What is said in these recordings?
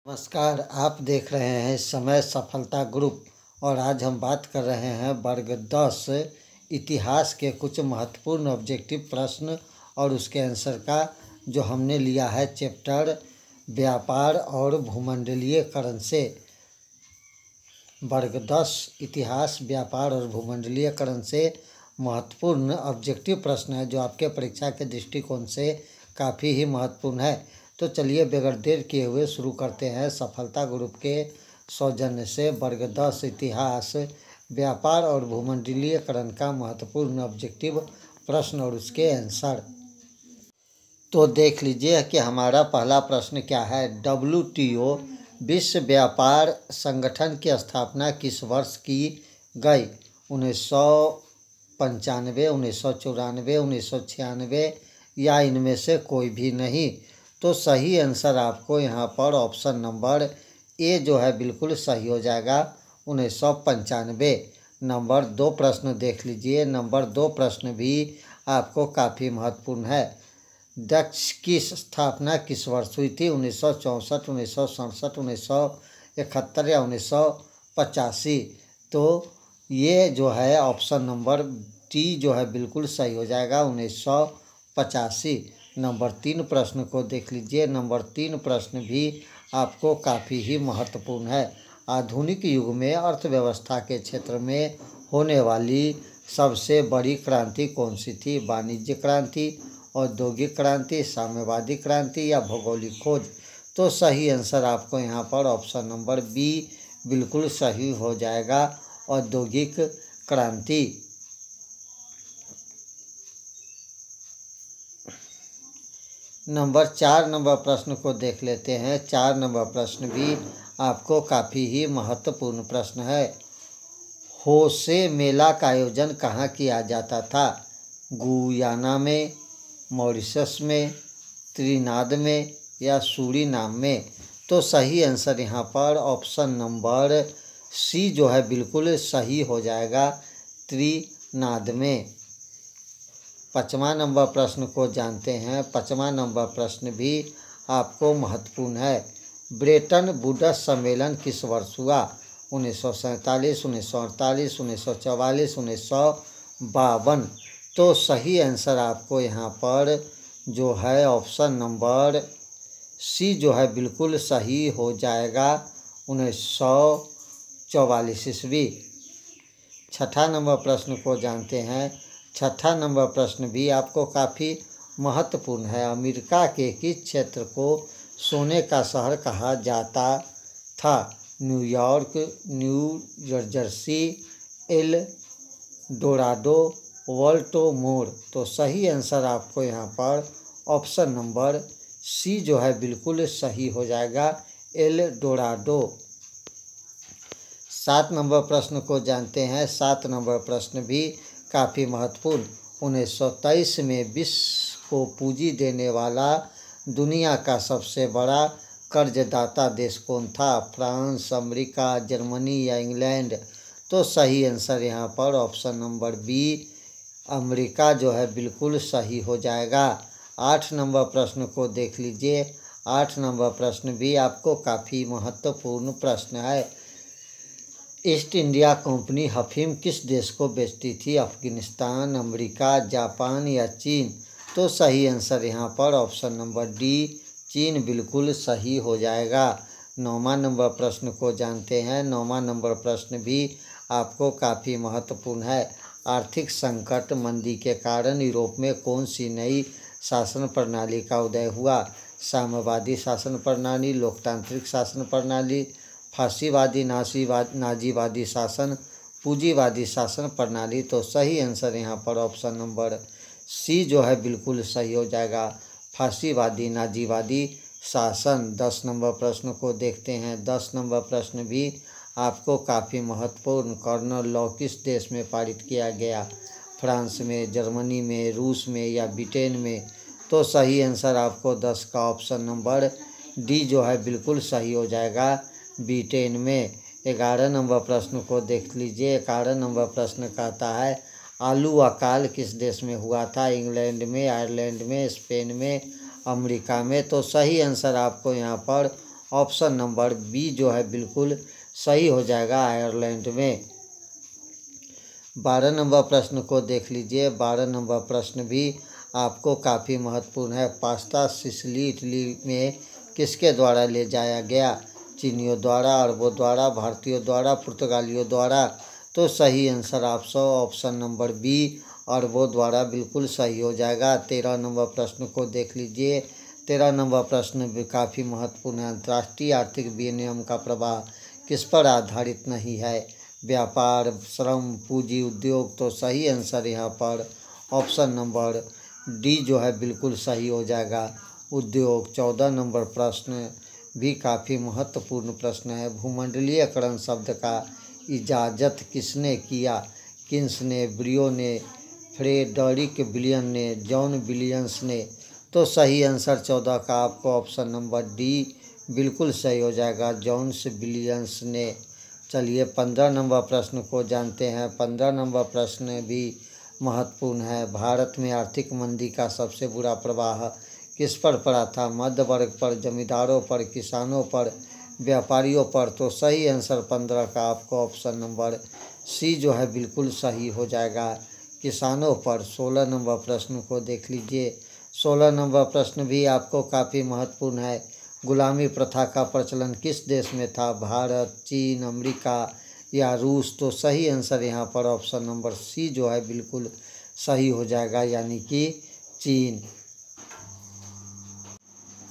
नमस्कार, आप देख रहे हैं समय सफलता ग्रुप और आज हम बात कर रहे हैं वर्ग 10 इतिहास के कुछ महत्वपूर्ण ऑब्जेक्टिव प्रश्न और उसके आंसर का जो हमने लिया है चैप्टर व्यापार और भूमंडलीयकरण से। वर्ग 10 इतिहास, व्यापार और भूमंडलीयकरण से महत्वपूर्ण ऑब्जेक्टिव प्रश्न है जो आपके परीक्षा के दृष्टिकोण से काफ़ी ही महत्वपूर्ण है। तो चलिए बगैर देर किए हुए शुरू करते हैं सफलता ग्रुप के सौजन्य से वर्ग 10 इतिहास, व्यापार और भूमंडलीयकरण का महत्वपूर्ण ऑब्जेक्टिव प्रश्न और उसके आंसर। तो देख लीजिए कि हमारा पहला प्रश्न क्या है। WTO विश्व व्यापार संगठन की स्थापना किस वर्ष की गई? 1995, 1994, 1996 या इनमें से कोई भी नहीं। तो सही आंसर आपको यहाँ पर ऑप्शन नंबर ए जो है बिल्कुल सही हो जाएगा, 1995। नंबर 2 प्रश्न देख लीजिए। नंबर 2 प्रश्न भी आपको काफ़ी महत्वपूर्ण है। डच की स्थापना किस वर्ष हुई थी? 1964, 1967, 1971 या 1985। तो ये जो है ऑप्शन नंबर डी जो है बिल्कुल सही हो जाएगा, 1985। नंबर 3 प्रश्न को देख लीजिए। नंबर 3 प्रश्न भी आपको काफ़ी ही महत्वपूर्ण है। आधुनिक युग में अर्थव्यवस्था के क्षेत्र में होने वाली सबसे बड़ी क्रांति कौन सी थी? वाणिज्य क्रांति, औद्योगिक क्रांति, साम्यवादी क्रांति या भौगोलिक खोज? तो सही आंसर आपको यहाँ पर ऑप्शन नंबर बी बिल्कुल सही हो जाएगा, औद्योगिक क्रांति। नंबर 4 नंबर प्रश्न को देख लेते हैं। 4 नंबर प्रश्न भी आपको काफ़ी ही महत्वपूर्ण प्रश्न है। होशे मेला का आयोजन कहाँ किया जाता था? गुयाना में, मॉरिशस में, त्रिनाद में या सूरीनाम में? तो सही आंसर यहाँ पर ऑप्शन नंबर सी जो है बिल्कुल सही हो जाएगा, त्रिनाद में। 5वां नंबर प्रश्न को जानते हैं। 5वां नंबर प्रश्न भी आपको महत्वपूर्ण है। ब्रेटन वुड्स सम्मेलन किस वर्ष हुआ? 1947, 1948, 1944, 1952। तो सही आंसर आपको यहाँ पर जो है ऑप्शन नंबर सी जो है बिल्कुल सही हो जाएगा, 1944 ईस्वी। 6ठा नंबर प्रश्न को जानते हैं। 6ठा नंबर प्रश्न भी आपको काफ़ी महत्वपूर्ण है। अमेरिका के किस क्षेत्र को सोने का शहर कहा जाता था? New York, New Jersey, El Dorado, Baltimore? तो सही आंसर आपको यहाँ पर ऑप्शन नंबर सी जो है बिल्कुल सही हो जाएगा, एल डोराडो। 7 नंबर प्रश्न को जानते हैं। 7 नंबर प्रश्न भी काफ़ी महत्वपूर्ण। 1923 में विश्व को पूंजी देने वाला दुनिया का सबसे बड़ा कर्जदाता देश कौन था? फ्रांस, अमेरिका, जर्मनी या इंग्लैंड? तो सही आंसर यहाँ पर ऑप्शन नंबर बी, अमेरिका जो है बिल्कुल सही हो जाएगा। 8 नंबर प्रश्न को देख लीजिए। 8 नंबर प्रश्न भी आपको काफ़ी महत्वपूर्ण प्रश्न है। ईस्ट इंडिया कंपनी अफीम किस देश को बेचती थी? अफगानिस्तान, अमेरिका, जापान या चीन? तो सही आंसर यहाँ पर ऑप्शन नंबर डी, चीन बिल्कुल सही हो जाएगा। 9वां नंबर प्रश्न को जानते हैं। 9वां नंबर प्रश्न भी आपको काफ़ी महत्वपूर्ण है। आर्थिक संकट मंदी के कारण यूरोप में कौन सी नई शासन प्रणाली का उदय हुआ? साम्यवादी शासन प्रणाली, लोकतांत्रिक शासन प्रणाली, फांसीवादी नाजीवादी शासन, पूंजीवादी शासन प्रणाली? तो सही आंसर यहाँ पर ऑप्शन नंबर सी जो है बिल्कुल सही हो जाएगा, फांसीवादी नाजीवादी शासन। 10 नंबर प्रश्न को देखते हैं। 10 नंबर प्रश्न भी आपको काफ़ी महत्वपूर्ण। कॉर्नर लॉ किस देश में पारित किया गया? फ्रांस में, जर्मनी में, रूस में या ब्रिटेन में? तो सही आंसर आपको 10 का ऑप्शन नंबर डी जो है बिल्कुल सही हो जाएगा, ब्रिटेन में। 11 नंबर प्रश्न को देख लीजिए। 11 नंबर प्रश्न कहता है आलू अकाल किस देश में हुआ था? इंग्लैंड में, आयरलैंड में, स्पेन में, अमेरिका में? तो सही आंसर आपको यहाँ पर ऑप्शन नंबर बी जो है बिल्कुल सही हो जाएगा, आयरलैंड में। 12 नंबर प्रश्न को देख लीजिए। 12 नंबर प्रश्न भी आपको काफ़ी महत्वपूर्ण है। पास्ता सिसिली इटली में किसके द्वारा ले जाया गया? चीनियों द्वारा, अरबों द्वारा, भारतीयों द्वारा, पुर्तगालियों द्वारा। तो सही आंसर आप ऑप्शन नंबर बी, अरबों द्वारा बिल्कुल सही हो जाएगा। 13 नंबर प्रश्न को देख लीजिए। 13 नंबर प्रश्न भी काफ़ी महत्वपूर्ण है। अंतर्राष्ट्रीय आर्थिक विनियम का प्रवाह किस पर आधारित नहीं है? व्यापार, श्रम, पूंजी, उद्योग। तो सही आंसर यहाँ पर ऑप्शन नंबर डी जो है बिल्कुल सही हो जाएगा, उद्योग। 14 नंबर प्रश्न भी काफ़ी महत्वपूर्ण प्रश्न है। भूमंडलीयकरण शब्द का इजाज़त किसने किया? किन्स ने, ब्रियो ने, फ्रेडरिक विलियम ने, जॉन विलियम्स ने। तो सही आंसर 14 का आपको ऑप्शन नंबर डी बिल्कुल सही हो जाएगा, जॉन्स विलियम्स ने। चलिए 15 नंबर प्रश्न को जानते हैं। 15 नंबर प्रश्न भी महत्वपूर्ण है। भारत में आर्थिक मंदी का सबसे बुरा प्रभाव किस पर पड़ा था? मध्य वर्ग पर, जमींदारों पर, किसानों पर, व्यापारियों पर। तो सही आंसर 15 का आपको ऑप्शन नंबर सी जो है बिल्कुल सही हो जाएगा, किसानों पर। 16 नंबर प्रश्न को देख लीजिए। 16 नंबर प्रश्न भी आपको काफ़ी महत्वपूर्ण है। गुलामी प्रथा का प्रचलन किस देश में था? भारत, चीन, अमेरिका या रूस। तो सही आंसर यहाँ पर ऑप्शन नंबर सी जो है बिल्कुल सही हो जाएगा, यानी कि चीन।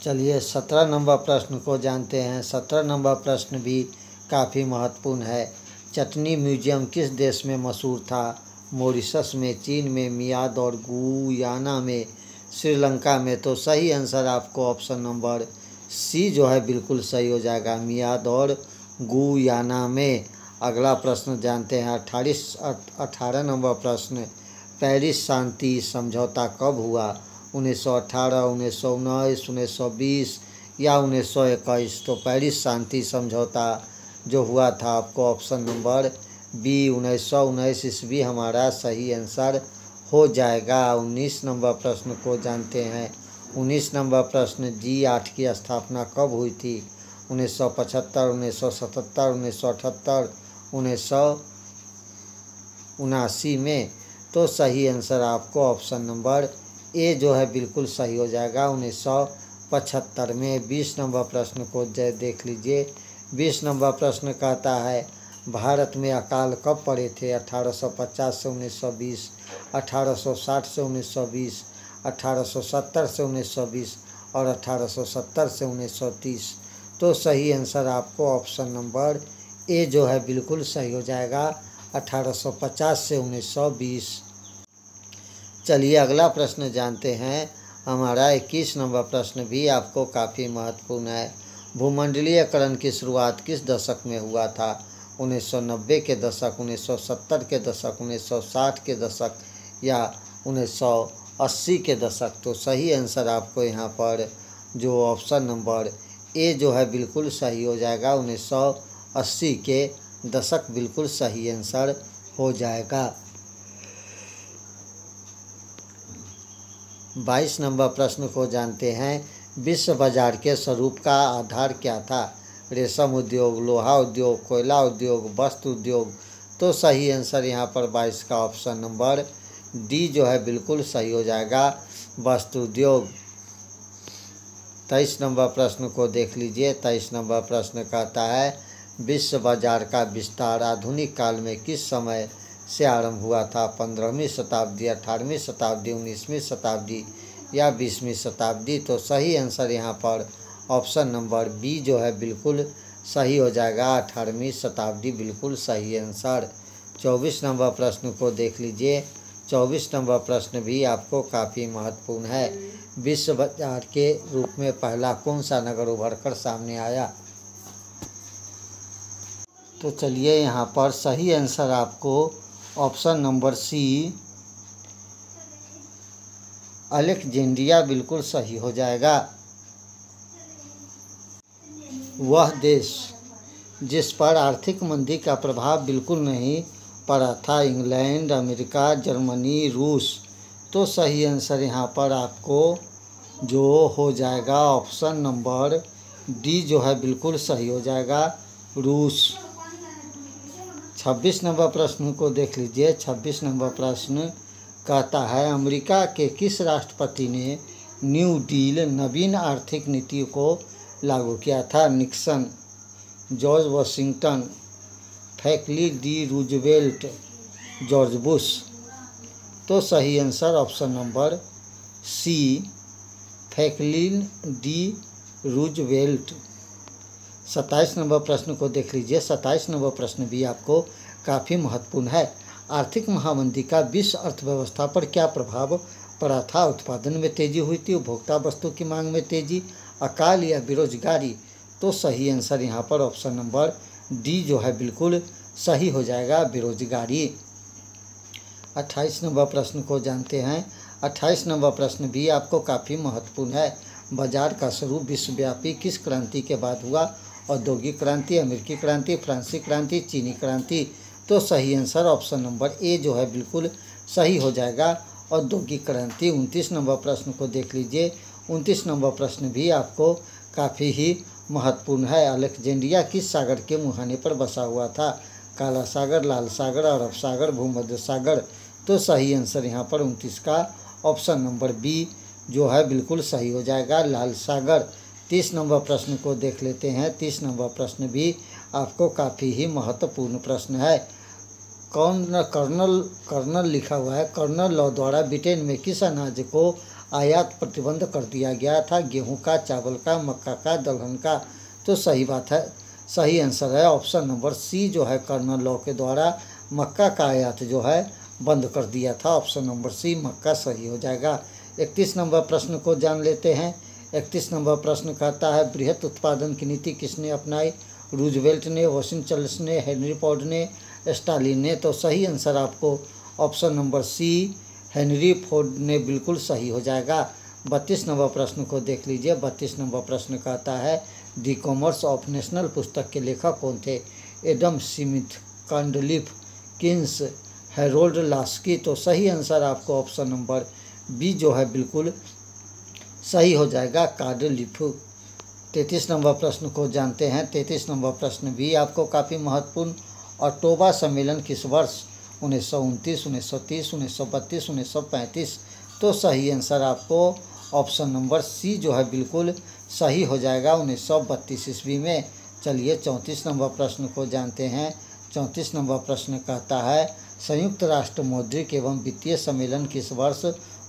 चलिए 17 नंबर प्रश्न को जानते हैं। 17 नंबर प्रश्न भी काफ़ी महत्वपूर्ण है। चटनी म्यूजियम किस देश में मशहूर था? मॉरिशस में, चीन में, मियाद और गुयाना में, श्रीलंका में। तो सही आंसर आपको ऑप्शन नंबर सी जो है बिल्कुल सही हो जाएगा, मियाद और गुयाना में। अगला प्रश्न जानते हैं। 18 नंबर प्रश्न, पेरिस शांति समझौता कब हुआ? 1918, 1919, 1920 या 1921। तो पेरिस शांति समझौता जो हुआ था आपको ऑप्शन नंबर बी 1919 ईस्वी हमारा सही आंसर हो जाएगा। 19 नंबर प्रश्न को जानते हैं। 19 नंबर प्रश्न G8 की स्थापना कब हुई थी? 1975, 1977, 1978, 1979 में। तो सही आंसर आपको ऑप्शन नंबर ए जो है बिल्कुल सही हो जाएगा, 1975 में। 20 नंबर प्रश्न को देख लीजिए। 20 नंबर प्रश्न कहता है भारत में अकाल कब पड़े थे? 1850 से 1920, 1860 से 1920, 1870 से 1920 और 1870 से 1930। तो सही आंसर आपको ऑप्शन नंबर ए जो है बिल्कुल सही हो जाएगा, 1850 से 1920। चलिए अगला प्रश्न जानते हैं। हमारा 21 नंबर प्रश्न भी आपको काफ़ी महत्वपूर्ण है। भूमंडलीयकरण की शुरुआत किस दशक में हुआ था? 1990 के दशक, 1970 के दशक, 1960 के दशक या 1980 के दशक। तो सही आंसर आपको यहाँ पर जो ऑप्शन नंबर ए जो है बिल्कुल सही हो जाएगा, 1980 के दशक बिल्कुल सही आंसर हो जाएगा। 22 नंबर प्रश्न को जानते हैं। विश्व बाजार के स्वरूप का आधार क्या था? रेशम उद्योग, लोहा उद्योग, कोयला उद्योग, वस्त्र उद्योग। तो सही आंसर यहाँ पर 22 का ऑप्शन नंबर डी जो है बिल्कुल सही हो जाएगा, वस्त्र उद्योग। 23 नंबर प्रश्न को देख लीजिए। 23 नंबर प्रश्न कहता है विश्व बाजार का विस्तार आधुनिक काल में किस समय से आरंभ हुआ था? 15वीं शताब्दी, 18वीं शताब्दी, 19वीं शताब्दी या 20वीं शताब्दी। तो सही आंसर यहाँ पर ऑप्शन नंबर बी जो है बिल्कुल सही हो जाएगा, 18वीं शताब्दी बिल्कुल सही आंसर। 24 नंबर प्रश्न को देख लीजिए। 24 नंबर प्रश्न भी आपको काफ़ी महत्वपूर्ण है। विश्व बाजार के रूप में पहला कौन सा नगर उभर कर सामने आया? तो चलिए यहाँ पर सही आंसर आपको ऑप्शन नंबर सी अलेक्जेंड्रिया बिल्कुल सही हो जाएगा। वह देश जिस पर आर्थिक मंदी का प्रभाव बिल्कुल नहीं पड़ा था, इंग्लैंड, अमेरिका, जर्मनी, रूस। तो सही आंसर यहाँ पर आपको जो हो जाएगा ऑप्शन नंबर डी जो है बिल्कुल सही हो जाएगा, रूस। 26 नंबर प्रश्न को देख लीजिए। 26 नंबर प्रश्न कहता है, अमेरिका के किस राष्ट्रपति ने न्यू डील नवीन आर्थिक नीति को लागू किया था? Nixon, George Washington, Franklin D Roosevelt, George Bush. तो सही answer option number C, Franklin D Roosevelt. 27 नंबर प्रश्न को देख लीजिए। 27 नंबर प्रश्न भी आपको काफ़ी महत्वपूर्ण है। आर्थिक महामंदी का विश्व अर्थव्यवस्था पर क्या प्रभाव पड़ा था? उत्पादन में तेजी हुई थी, उपभोक्ता वस्तु की मांग में तेजी, अकाल या बेरोजगारी? तो सही आंसर यहाँ पर ऑप्शन नंबर डी जो है बिल्कुल सही हो जाएगा, बेरोजगारी। 28 नंबर प्रश्न को जानते हैं। 28 नंबर प्रश्न भी आपको काफ़ी महत्वपूर्ण है। बाजार का स्वरूप विश्वव्यापी किस क्रांति के बाद हुआ? औद्योगिक क्रांति, अमेरिकी क्रांति, फ्रांसीसी क्रांति, चीनी क्रांति? तो सही आंसर ऑप्शन नंबर ए जो है बिल्कुल सही हो जाएगा, औद्योगिक क्रांति। 29 नंबर प्रश्न को देख लीजिए। 29 नंबर प्रश्न भी आपको काफ़ी ही महत्वपूर्ण है। अलेक्जेंड्रिया किस सागर के मुहाने पर बसा हुआ था? काला सागर, लाल सागर, अरब सागर, भूमध्य सागर? तो सही आंसर यहाँ पर 29 का ऑप्शन नंबर बी जो है बिल्कुल सही हो जाएगा, लाल सागर। 30 नंबर प्रश्न को देख लेते हैं। 30 नंबर प्रश्न भी आपको काफ़ी ही महत्वपूर्ण प्रश्न है। कर्नल लिखा हुआ है। कर्नल लॉ द्वारा ब्रिटेन में किस अनाज को आयात प्रतिबंध कर दिया गया था? गेहूं का, चावल का, मक्का का, दलहन का? तो सही बात है, सही आंसर है ऑप्शन नंबर सी जो है, कर्नल लॉ के द्वारा मक्का का आयात जो है बंद कर दिया था। ऑप्शन नंबर सी मक्का सही हो जाएगा। 31 नंबर प्रश्न को जान लेते हैं। 31 नंबर प्रश्न कहता है, बृहत उत्पादन की नीति किसने अपनाई? रूजवेल्ट ने, वाशिंगटन ने, हेनरी फोर्ड ने, स्टालिन ने? तो सही आंसर आपको option number C, Henry Ford ने बिल्कुल सही हो जाएगा। 32 नंबर प्रश्न को देख लीजिए। 32 नंबर प्रश्न कहता है, दी कॉमर्स ऑफ नेशनल पुस्तक के लेखक कौन थे? एडम स्मिथ, कैंडलिफ, किन्स, हैरोल्ड लास्की? तो सही आंसर आपको ऑप्शन नंबर बी जो है बिल्कुल सही हो जाएगा, कैंडलिफ। 33 नंबर प्रश्न को जानते हैं। 33 नंबर प्रश्न भी आपको काफ़ी महत्वपूर्ण। ऑक्टोबर सम्मेलन किस वर्ष? 1929, 1930, 1932, 1935? तो सही आंसर आपको ऑप्शन नंबर सी जो है बिल्कुल सही हो जाएगा, 1932 ईस्वी में। चलिए 34 नंबर प्रश्न को जानते हैं। 34 नंबर प्रश्न कहता है, संयुक्त राष्ट्र मौद्रिक एवं वित्तीय सम्मेलन किस वर्ष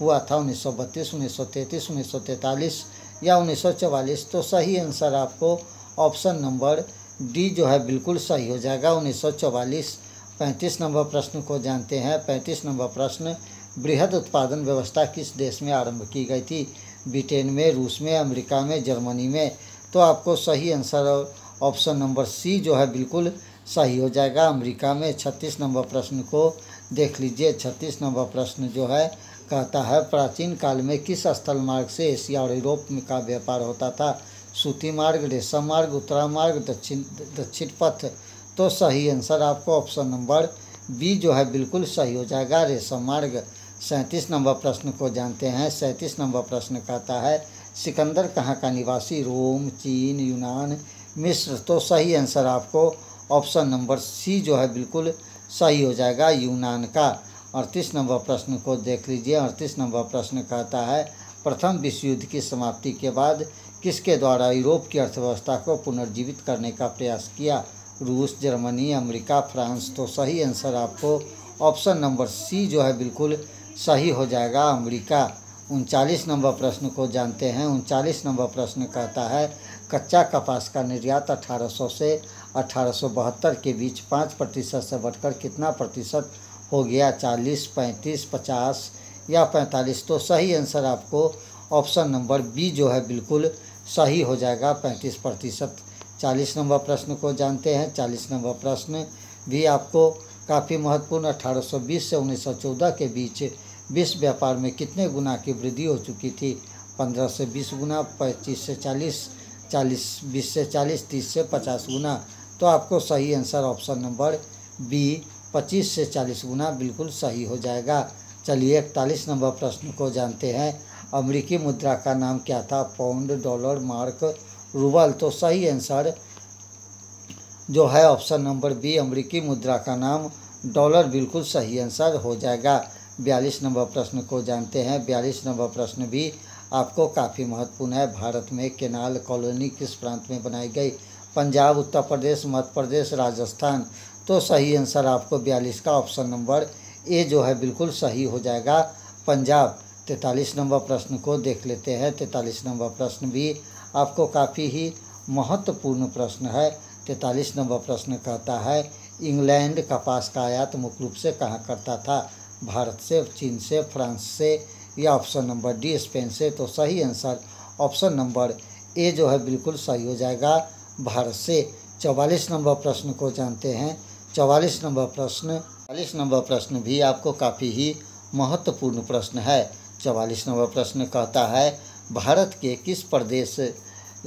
हुआ था? 1932, 1933, 1943 या 1944? तो सही आंसर आपको ऑप्शन नंबर डी जो है बिल्कुल सही हो जाएगा, 1944। 35 नंबर प्रश्न को जानते हैं। 35 नंबर प्रश्न, बृहद उत्पादन व्यवस्था किस देश में आरंभ की गई थी? ब्रिटेन में, रूस में, अमेरिका में, जर्मनी में? तो आपको सही आंसर ऑप्शन नंबर सी जो है बिल्कुल सही हो जाएगा, अमेरिका में। 36 नंबर प्रश्न को देख लीजिए। 36 नंबर प्रश्न जो है कहता है, प्राचीन काल में किस स्थल मार्ग से एशिया और यूरोप का व्यापार होता था? सूती मार्ग, रेशम मार्ग, उत्तरा मार्ग, दक्षिण पथ? तो सही आंसर आपको ऑप्शन नंबर बी जो है बिल्कुल सही हो जाएगा, रेशम मार्ग। 37 नंबर प्रश्न को जानते हैं। 37 नंबर प्रश्न कहता है, सिकंदर कहाँ का निवासी? रोम, चीन, यूनान, मिस्र? तो सही आंसर आपको ऑप्शन नंबर सी जो है बिल्कुल सही हो जाएगा, यूनान का। 38 नंबर प्रश्न को देख लीजिए। 38 नंबर प्रश्न कहता है, प्रथम विश्व युद्ध की समाप्ति के बाद किसके द्वारा यूरोप की अर्थव्यवस्था को पुनर्जीवित करने का प्रयास किया? रूस, जर्मनी, अमेरिका, फ्रांस? तो सही आंसर आपको ऑप्शन नंबर सी जो है बिल्कुल सही हो जाएगा, अमेरिका। 39 नंबर प्रश्न को जानते हैं। 39 नंबर प्रश्न कहता है, कच्चा कपास का निर्यात 1800 से 1872 के बीच 5% से बढ़कर कितना प्रतिशत हो गया? 40, 35, 50 या 45? तो सही आंसर आपको ऑप्शन नंबर बी जो है बिल्कुल सही हो जाएगा, 35%। 40 नंबर प्रश्न को जानते हैं। 40 नंबर प्रश्न भी आपको काफ़ी महत्वपूर्ण। 1820 से 1914 के बीच विश्व व्यापार में कितने गुना की वृद्धि हो चुकी थी? 15 से 20 गुना, 25 से 40, 20 से 40, 30 से 50 गुना? तो आपको सही आंसर ऑप्शन नंबर बी 25 से 40 गुना बिल्कुल सही हो जाएगा। चलिए 41 नंबर प्रश्न को जानते हैं। अमेरिकी मुद्रा का नाम क्या था? Pound, dollar, mark, rouble. तो सही आंसर जो है ऑप्शन नंबर बी, अमेरिकी मुद्रा का नाम डॉलर, बिल्कुल सही आंसर हो जाएगा। 42 नंबर प्रश्न को जानते हैं। 42 नंबर प्रश्न भी आपको काफ़ी महत्वपूर्ण है। भारत में केनाल कॉलोनी किस प्रांत में बनाई गई? पंजाब, उत्तर प्रदेश, मध्य प्रदेश, राजस्थान। तो सही आंसर आपको 42 का ऑप्शन नंबर ए जो है बिल्कुल सही हो जाएगा, पंजाब। 43 नंबर प्रश्न को देख लेते हैं। 43 नंबर प्रश्न भी आपको काफ़ी ही महत्वपूर्ण प्रश्न है। 43 नंबर प्रश्न कहता है इंग्लैंड कपास का आयात मुख्य रूप से कहाँ करता था? भारत से, चीन से, फ्रांस से या ऑप्शन नंबर डी स्पेन से? तो सही आंसर ऑप्शन नंबर ए जो है बिल्कुल सही हो जाएगा, भारत से। 44 नंबर प्रश्न को जानते हैं। 44 नंबर प्रश्न भी आपको काफ़ी ही महत्वपूर्ण प्रश्न है। 44 नंबर प्रश्न कहता है भारत के किस प्रदेश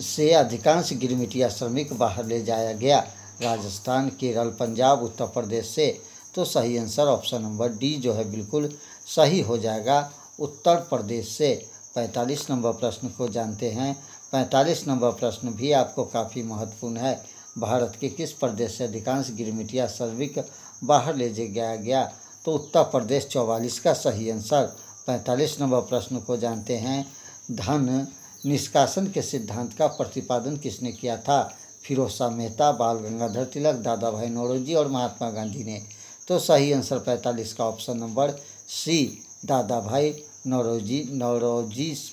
से अधिकांश गिरमिटिया श्रमिक बाहर ले जाया गया? राजस्थान, केरल, पंजाब, उत्तर प्रदेश से? तो सही आंसर ऑप्शन नंबर डी जो है बिल्कुल सही हो जाएगा, उत्तर प्रदेश से। 45 नंबर प्रश्न को जानते हैं। 45 नंबर प्रश्न भी आपको काफ़ी महत्वपूर्ण है। भारत के किस प्रदेश से अधिकांश गिरमिटिया श्रमिक बाहर ले जाया गया? तो उत्तर प्रदेश। 44 का सही आंसर। 45 नंबर प्रश्न को जानते हैं। धन निष्कासन के सिद्धांत का प्रतिपादन किसने किया था? फिरोज शाह मेहता, बाल गंगाधर तिलक, दादा भाई नौरोजी और महात्मा गांधी ने? तो सही आंसर 45 का ऑप्शन नंबर सी, दादा भाई नौरोजी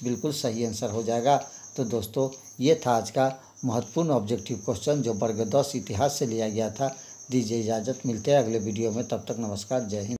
बिल्कुल सही आंसर हो जाएगा। तो दोस्तों ये था आज का महत्वपूर्ण ऑब्जेक्टिव क्वेश्चन जो वर्ग 10 इतिहास से लिया गया था। दीजिए इजाज़त, मिलते हैं अगले वीडियो में, तब तक नमस्कार, जय हिंद।